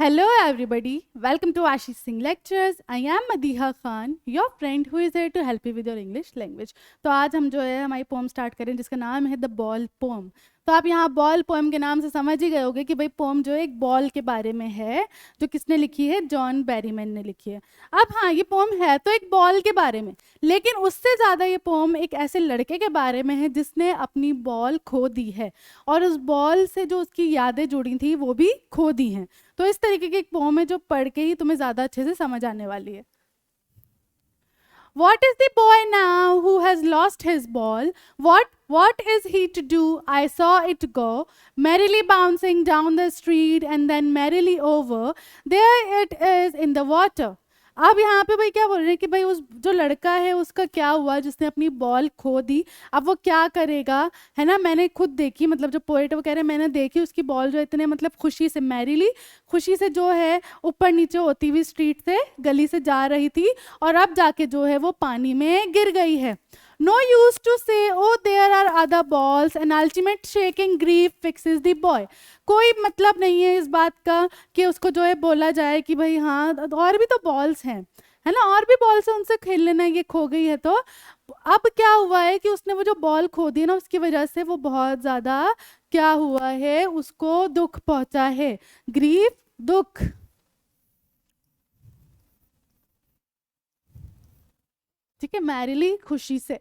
Hello everybody, welcome to Ashish Singh Lectures. I am Madiha Khan, your friend who is here to help you with your English language. तो आज हम जो है हमारी pome start करें जिसका नाम है द बॉल पोम. तो आप यहाँ बॉल पोम के नाम से समझ ही गए होंगे कि भाई पोम जो है एक बॉल के बारे में है जो किसने लिखी है, जॉन बैरीमैन ने लिखी है. अब हाँ, ये पोम है तो एक बॉल के बारे में, लेकिन उससे ज़्यादा ये पोम एक ऐसे लड़के के बारे में है जिसने अपनी बॉल खो दी है और उस बॉल से जो उसकी यादें जुड़ी थी वो भी खो दी हैं. तो इस तरीके की एक पोम है जो पढ़ के ही तुम्हें ज़्यादा अच्छे से समझ आने वाली है. What is the boy now who has lost his ball? What is he to do? I saw it go, merrily bouncing down the street and then merrily over. There it is in the water. अब यहाँ पे भाई क्या बोल रहे हैं कि भाई उस जो लड़का है उसका क्या हुआ जिसने अपनी बॉल खो दी, अब वो क्या करेगा, है ना. मैंने खुद देखी, मतलब जो पोएट वो कह रहे हैं मैंने देखी उसकी बॉल जो इतने मतलब खुशी से, मैरीली खुशी से जो है ऊपर नीचे होती हुई स्ट्रीट से गली से जा रही थी और अब जाके जो है वो पानी में गिर गई है. No use to say, oh, there are other balls, and ultimate shaking grief fixes the boy. कोई मतलब नहीं है इस बात का कि उसको जो है बोला जाए कि भाई हाँ और भी तो बॉल्स हैं, है ना, और भी बॉल्स हैं, उनसे खेल लेना, ये खो गई है. तो अब क्या हुआ है कि उसने वो जो बॉल खो दी ना उसकी वजह से वो बहुत ज़्यादा क्या हुआ है, उसको दुख पहुंचा है. ग्रीफ, दुख. ठीक है, मैरिली खुशी से.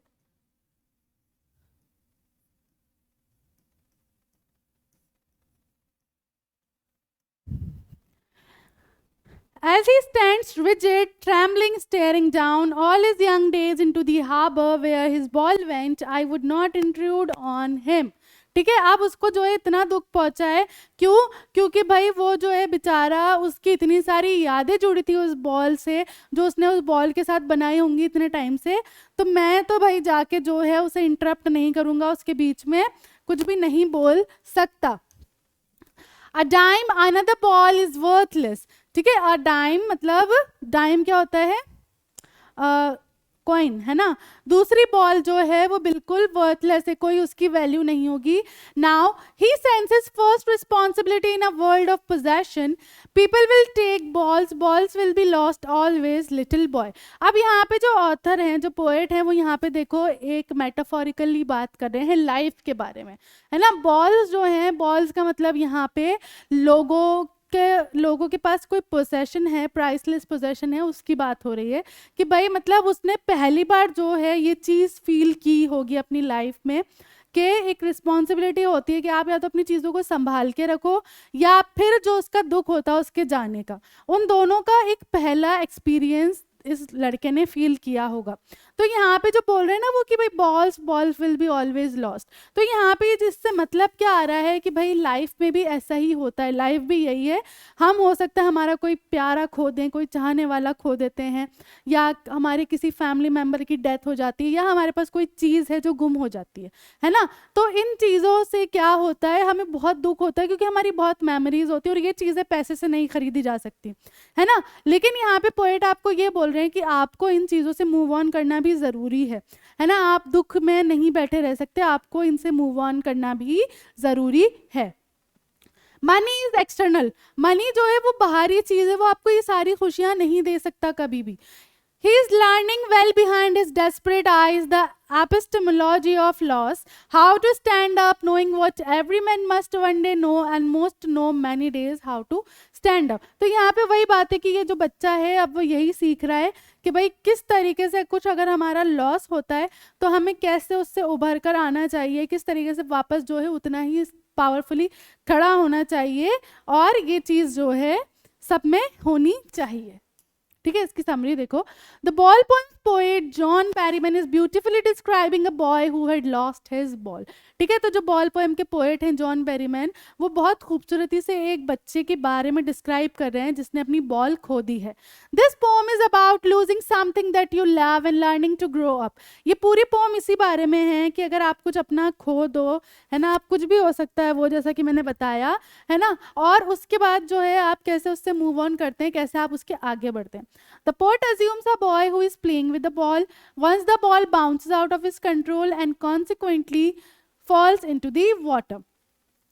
As he stands rigid, trembling, staring down all his young days into the harbor where his ball went, I would not intrude on him. ठीक है, अब उसको जो है इतना दुख पहुंचा है. क्यों? क्योंकि भाई वो जो है बेचारा, उसकी इतनी सारी यादें जुड़ी थी उस बॉल से जो उसने उस बॉल के साथ बनाई होंगी इतने टाइम से. तो मैं तो भाई जाके जो है उसे इंटरप्ट नहीं करूंगा, उसके बीच में कुछ भी नहीं बोल सकता. A dime another ball is worthless. ठीक है, अ डाइम मतलब डाइम क्या होता है, कॉइन, है ना. दूसरी बॉल जो है वो बिल्कुल वर्थलेस है, कोई उसकी वैल्यू नहीं होगी. Now he senses first responsibility in a world of possession. People will take balls, balls will be lost always little boy. अब यहाँ पे जो ऑथर हैं, जो पोएट हैं, वो यहाँ पे देखो एक मेटाफोरिकली बात कर रहे हैं लाइफ के बारे में, है ना. बॉल्स जो हैं, बॉल्स का मतलब यहाँ पे लोगों के पास कोई पोजेशन है, प्राइसलेस पोजेशन है, उसकी बात हो रही है कि भाई मतलब उसने पहली बार जो है ये चीज़ फील की होगी अपनी लाइफ में कि एक रिस्पॉन्सिबिलिटी होती है कि आप या तो अपनी चीज़ों को संभाल के रखो या फिर जो उसका दुख होता है उसके जाने का. उन दोनों का एक पहला एक्सपीरियंस इस लड़के ने फील किया होगा. तो यहाँ पे जो बोल रहे हैं ना वो कि भाई balls will be always lost. तो यहाँ पे जिससे मतलब क्या आ रहा है कि भाई लाइफ में भी ऐसा ही होता है, लाइफ भी यही है. हम हो सकता है हमारा कोई प्यारा खो दें, कोई चाहने वाला खो देते हैं, या हमारे किसी फैमिली मेम्बर की डेथ हो जाती है, या हमारे पास कोई चीज़ है जो गुम हो जाती है ना. तो इन चीज़ों से क्या होता है, हमें बहुत दुख होता है क्योंकि हमारी बहुत मेमोरीज होती है और ये चीज़ें पैसे से नहीं खरीदी जा सकती, है ना. लेकिन यहाँ पे पोएट आपको ये बोल रहे हैं कि आपको इन चीज़ों से मूव ऑन करना भी ज़रूरी है ना. आप दुख में नहीं बैठे रह सकते, आपको इनसे मूव ऑन करना भी ज़रूरी है. Money is external. मनी जो है वो बाहरी चीज़ है, वो आपको ये सारी खुशियाँ नहीं दे सकता कभी भी. He is learning well behind his desperate eyes the epistemology of loss, how to stand up, knowing what every man must one day know and most know many days how to stand up. तो यहाँ पे वही बात है कि ये जो बच्चा है अब वो यही सीख रहा है कि भाई किस तरीके से कुछ अगर हमारा लॉस होता है तो हमें कैसे उससे उभर कर आना चाहिए, किस तरीके से वापस जो है उतना ही पावरफुली खड़ा होना चाहिए, और ये चीज़ जो है सब में होनी चाहिए. ठीक है, इसकी समरी देखो. The ball poet John Berryman is beautifully describing a boy who had lost his ball. ठीक है, तो जो बॉल पोएम के पोएट हैं जॉन बैरीमैन, वो बहुत खूबसूरती से एक बच्चे के बारे में डिस्क्राइब कर रहे हैं जिसने अपनी बॉल खो दी है. This poem is about losing something that you love and learning to grow up. ये पूरी पोम इसी बारे में है कि अगर आप कुछ अपना खो दो, है ना, आप कुछ भी हो सकता है वो, जैसा कि मैंने बताया, है ना, और उसके बाद जो है आप कैसे उससे मूव ऑन करते हैं, कैसे आप उसके आगे बढ़ते हैं. The poet assumes a boy who is playing with the ball. Once the ball bounces out of his control and consequently falls into the water.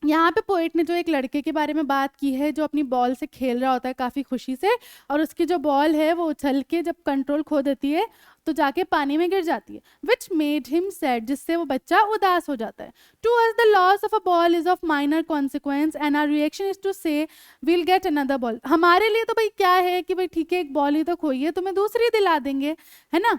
यहाँ पे पोइट ने जो एक लड़के के बारे में बात की है जो अपनी बॉल से खेल रहा होता है काफ़ी खुशी से, और उसकी जो बॉल है वो उछल के जब कंट्रोल खो देती है तो जाके पानी में गिर जाती है, विच मेड हिम सैड, जिससे वो बच्चा उदास हो जाता है। To us the loss of a ball is of minor consequence and our reaction is to say we'll get another ball. हमारे लिए तो भाई क्या है कि भाई ठीक है एक बॉल ही तो खोई है, तुम्हें दूसरी दिला देंगे, है ना।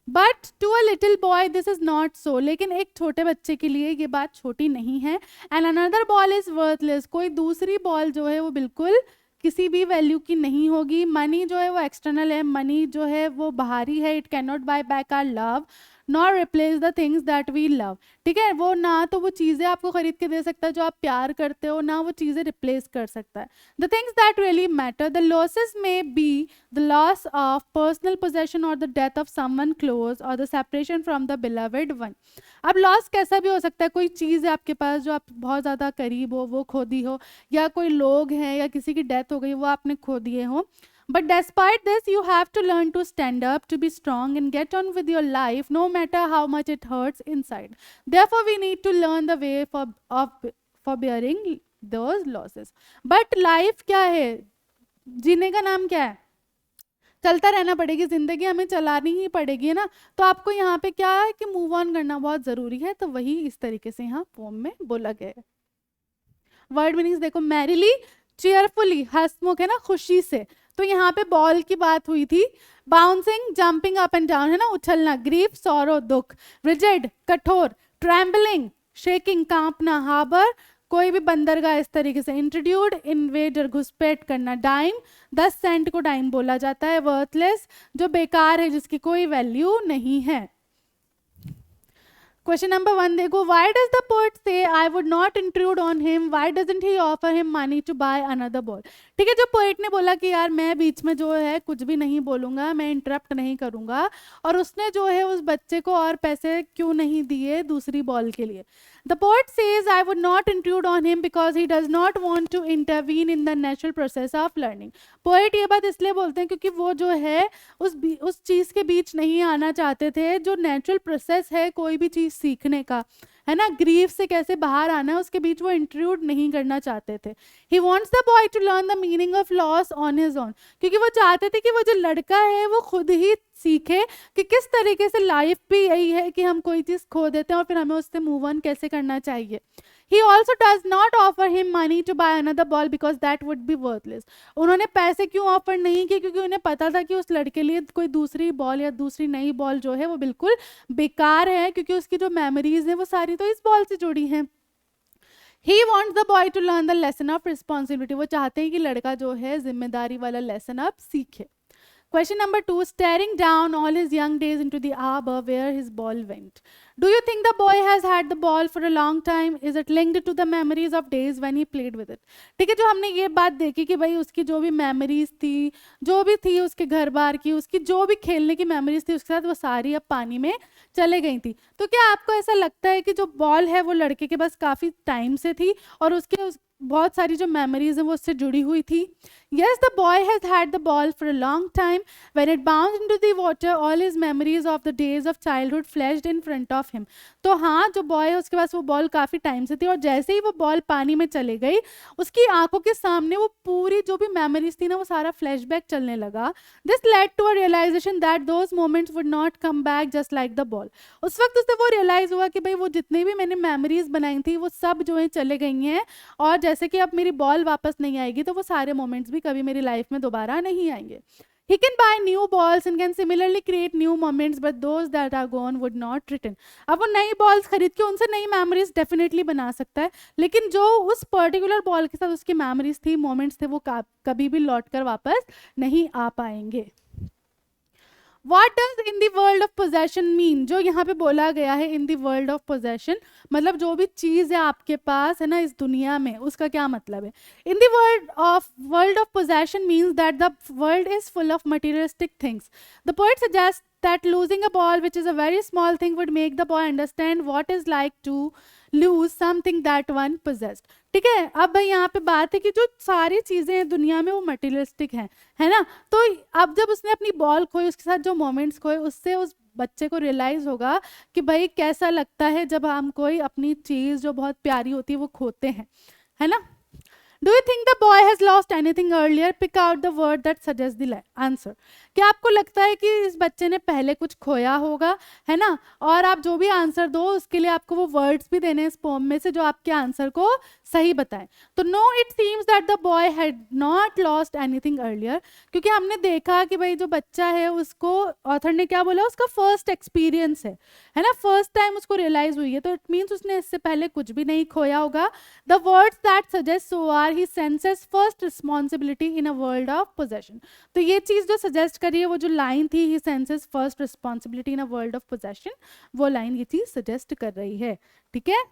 But to a little boy this is not so, लेकिन एक छोटे बच्चे के लिए ये बात छोटी नहीं है। And another ball is worthless, कोई दूसरी बॉल जो है वो बिल्कुल किसी भी वैल्यू की नहीं होगी। मनी जो है वो एक्सटर्नल है, मनी जो है वो बाहरी है, it can not buy back our love not replace the things that we love. ठीक है, वो ना तो वो चीज़ें आपको खरीद के दे सकता है जो आप प्यार करते हो, ना वो चीज़ें रिप्लेस कर सकता है। The things that really matter, the losses may be the loss of personal possession और the death of someone close और the separation from the beloved one. अब लॉस कैसा भी हो सकता है, कोई चीज़ है आपके पास जो आप बहुत ज़्यादा करीब हो वो खो दी हो, या कोई लोग हैं या किसी की डेथ हो गई वो आपने खो दिए हो। But despite this, you have to learn to stand up, to be strong, and get on with your life, no matter how much it hurts inside. Therefore, we need to learn the way for bearing those losses. But life क्या है? जीने का नाम क्या है? चलता रहना पड़ेगी, जिंदगी हमें चलानी ही पड़ेगी, है ना। तो आपको यहाँ पे क्या है कि मूव ऑन करना बहुत जरूरी है, तो वही इस तरीके से यहाँ पोम में बोला गया है। वर्ड मीनिंग्स देखो, मैरिली, चेयरफुली, हंसमुख है ना, खुशी से। तो यहाँ पे बॉल की बात हुई थी। Bouncing, jumping up and down है ना, उछलना। ग्रीफ, सॉरो, दुख। रिजिड, कठोर। ट्रैम्बलिंग, शेकिंग, कांपना। हार्बर, कोई भी बंदरगाह इस तरीके से। इंट्रोड्यूड, इन्वेडर, घुसपैठ करना। डाइम, 10 सेंट को डाइम बोला जाता है। वर्थलेस, जो बेकार है, जिसकी कोई वैल्यू नहीं है। क्वेश्चन नंबर 1 देखो, why does the poet say I would not intrude on him, why doesn't he offer him money to buy another ball. ठीक है, जो पोएट ने बोला कि यार मैं बीच में जो है कुछ भी नहीं बोलूंगा, मैं इंटरप्ट नहीं करूंगा, और उसने जो है उस बच्चे को और पैसे क्यों नहीं दिए दूसरी बॉल के लिए। The poet says, I would not intrude on him because he does not want to intervene in the natural process of learning. Poet ये बात इसलिए बोलते हैं क्योंकि वो जो है उस चीज़ के बीच नहीं आना चाहते थे जो नेचुरल प्रोसेस है कोई भी चीज़ सीखने का, है ना। ग्रीफ से कैसे बाहर आना है उसके बीच वो इंट्रूड नहीं करना चाहते थे। He wants the boy to learn the meaning of loss on his own, क्योंकि वो चाहते थे कि वो जो लड़का है वो खुद ही सीखे कि किस तरीके से लाइफ भी यही है कि हम कोई चीज़ खो देते हैं और फिर हमें उससे मूव ऑन कैसे करना चाहिए। He also does not offer him money to buy another ball because that would be worthless. उन्होंने पैसे क्यों ऑफर नहीं किए, क्योंकि उन्हें पता था कि उस लड़के लिए कोई दूसरी बॉल या दूसरी नई बॉल जो है वो बिल्कुल बेकार है, क्योंकि उसकी जो मेमोरीज हैं वो सारी तो इस बॉल से जुड़ी हैं। He wants the boy to learn the lesson of responsibility. वो चाहते हैं कि लड़का जो है जिम्मेदारी वाला लेसन अब सीखे। Question number 2, staring down all his young days into the arbor where his ball went. Do you think the boy has had the ball for a long time? Is it linked to the memories of days when he played with it? ठीक है, जो हमने ये बात देखी कि भाई उसकी जो भी मेमोरीज थी, जो भी थी उसके घर बार की, उसकी जो भी खेलने की मेमोरीज थी उसके साथ, वो सारी अब पानी में चले गई थी। तो क्या आपको ऐसा लगता है कि जो बॉल है वो लड़के के पास काफ़ी टाइम से थी और उसके बहुत सारी जो मेमोरीज हैं वो उससे जुड़ी हुई थी? Yes, the boy has had the ball for a long time. When it bounced into the water, all his memories of the days of childhood flashed in front of him. तो हाँ, जो boy है उसके पास वो ball काफ़ी time से थी और जैसे ही वो बॉल पानी में चले गई उसकी आंखों के सामने वो पूरी जो भी मेमोरीज थी ना वो सारा फ्लैशबैक चलने लगा। This led to a realization that those moments would not come back just like the ball. उस वक्त उसे वो रियलाइज हुआ कि भाई वो जितनी भी मैंने मेमोरीज बनाई थी वो सब जो है चले गई हैं, और जैसे कि अब मेरी बॉल वापस नहीं आएगी तो वो सारे मोमेंट्स भी कभी मेरी लाइफ में दोबारा नहीं आएंगे। He can buy new balls and can similarly create new moments, but those that are gone would not return. अब वो नई बॉल्स खरीद के उनसे नई मेमोरीज डेफिनेटली बना सकता है, लेकिन जो उस पर्टिकुलर बॉल के साथ उसकी मेमोरीज थी, मोमेंट्स थे, वो कभी भी लौट कर वापस नहीं आ पाएंगे। What does in the world of possession mean? जो यहाँ पे बोला गया है in the world of possession, मतलब जो भी चीज़ है आपके पास है ना इस दुनिया में, उसका क्या मतलब है? In the world of possession means that the world is full of materialistic things. The poet suggests that losing a ball, which is a very small thing, would make the boy understand what is like to lose something that one possessed. ठीक है, अब भाई यहाँ पे बात है कि जो सारी चीज़ें हैं दुनिया में वो मटेरियलिस्टिक हैं, है ना। तो अब जब उसने अपनी बॉल खोई, उसके साथ जो मोमेंट्स खोए, उससे उस बच्चे को रियलाइज होगा कि भाई कैसा लगता है जब हम कोई अपनी चीज जो बहुत प्यारी होती है वो खोते हैं, है ना। Do you think the boy has lost anything earlier, pick out the word that suggest the answer. क्या आपको लगता है कि इस बच्चे ने पहले कुछ खोया होगा, है ना। और आप जो भी आंसर दो उसके लिए आपको वो वर्ड्स भी देने हैं इस पोम में से जो आपके आंसर को सही बताएं। तो no, it seems that the boy had not lost anything earlier, क्योंकि हमने देखा कि भाई जो बच्चा है उसको ऑथर ने क्या बोला, उसका फर्स्ट एक्सपीरियंस है ना, फर्स्ट टाइम उसको रियलाइज हुई है, तो इट मीन्स उसने इससे पहले कुछ भी नहीं खोया होगा। The words that suggest so are he senses first responsibility in a world of possession. तो ये चीज जो सजेस्ट करी है, वो जो लाइन थी he senses first responsibility in a world of possession, वो लाइन ये चीज सजेस्ट कर रही है, ठीक है।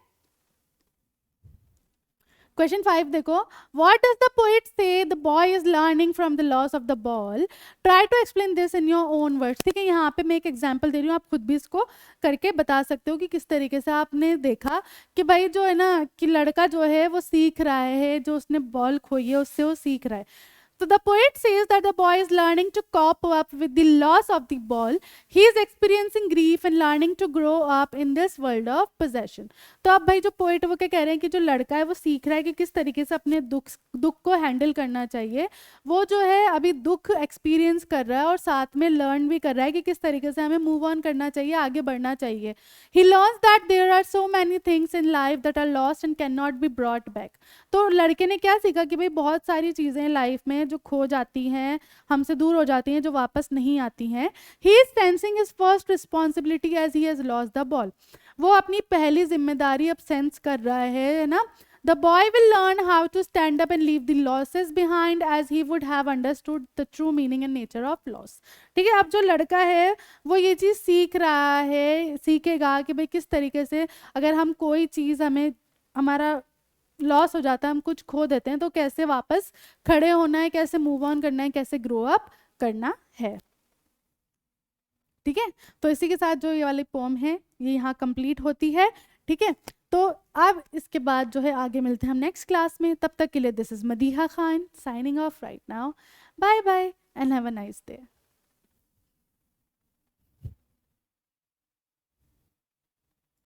क्वेश्चन 5 देखो, what does the poet say the boy is learning from the loss of the ball, try to explain this in your own words. ठीक है, यहाँ पे मैं एक एग्जांपल दे रही हूँ, आप खुद भी इसको करके बता सकते हो कि किस तरीके से आपने देखा कि भाई जो है ना कि लड़का जो है वो सीख रहा है, जो उसने बॉल खोई है उससे वो सीख रहा है। So the poet says that the boy is learning to cope up with the loss of the ball. He is experiencing grief and learning to grow up in this world of possession. तो अब भाई जो poet वो क्या कह रहे हैं कि जो लड़का है वो सीख रहा है कि किस तरीके से अपने दुख को हैंडल करना चाहिए। वो जो है अभी दुख एक्सपीरियंस कर रहा है और साथ में लर्न भी कर रहा है कि किस तरीके से हमें मूव ऑन करना चाहिए, आगे बढ़ना चाहिए। He learns that there are so many things in life that are lost and cannot be brought back. तो लड़के ने क्या सीखा कि भाई बहुत सारी चीज़ें लाइफ में जो खो जाती हैं, हमसे दूर हो जाती हैं, जो वापस नहीं आती हैं। He is sensing his first responsibility as he has lost the ball. वो अपनी पहली जिम्मेदारी अब सेंस कर रहा है ना। The boy will learn how to stand up and leave the losses behind as he would have understood the true meaning and nature of loss. ठीक है, अब जो लड़का है वो ये चीज़ सीख रहा है, सीखेगा कि भाई किस तरीके से अगर हम कोई चीज़ हमें हमारा लॉस हो जाता है, हम कुछ खो देते हैं, तो कैसे वापस खड़े होना है, कैसे मूव ऑन करना है, कैसे ग्रो अप करना है। ठीक है, तो इसी के साथ जो ये वाली पोम है ये यहाँ कंप्लीट होती है। ठीक है, तो अब इसके बाद जो है आगे मिलते हैं हम नेक्स्ट क्लास में। तब तक के लिए this is Madiha Khan signing off right now. Bye bye and have a nice day.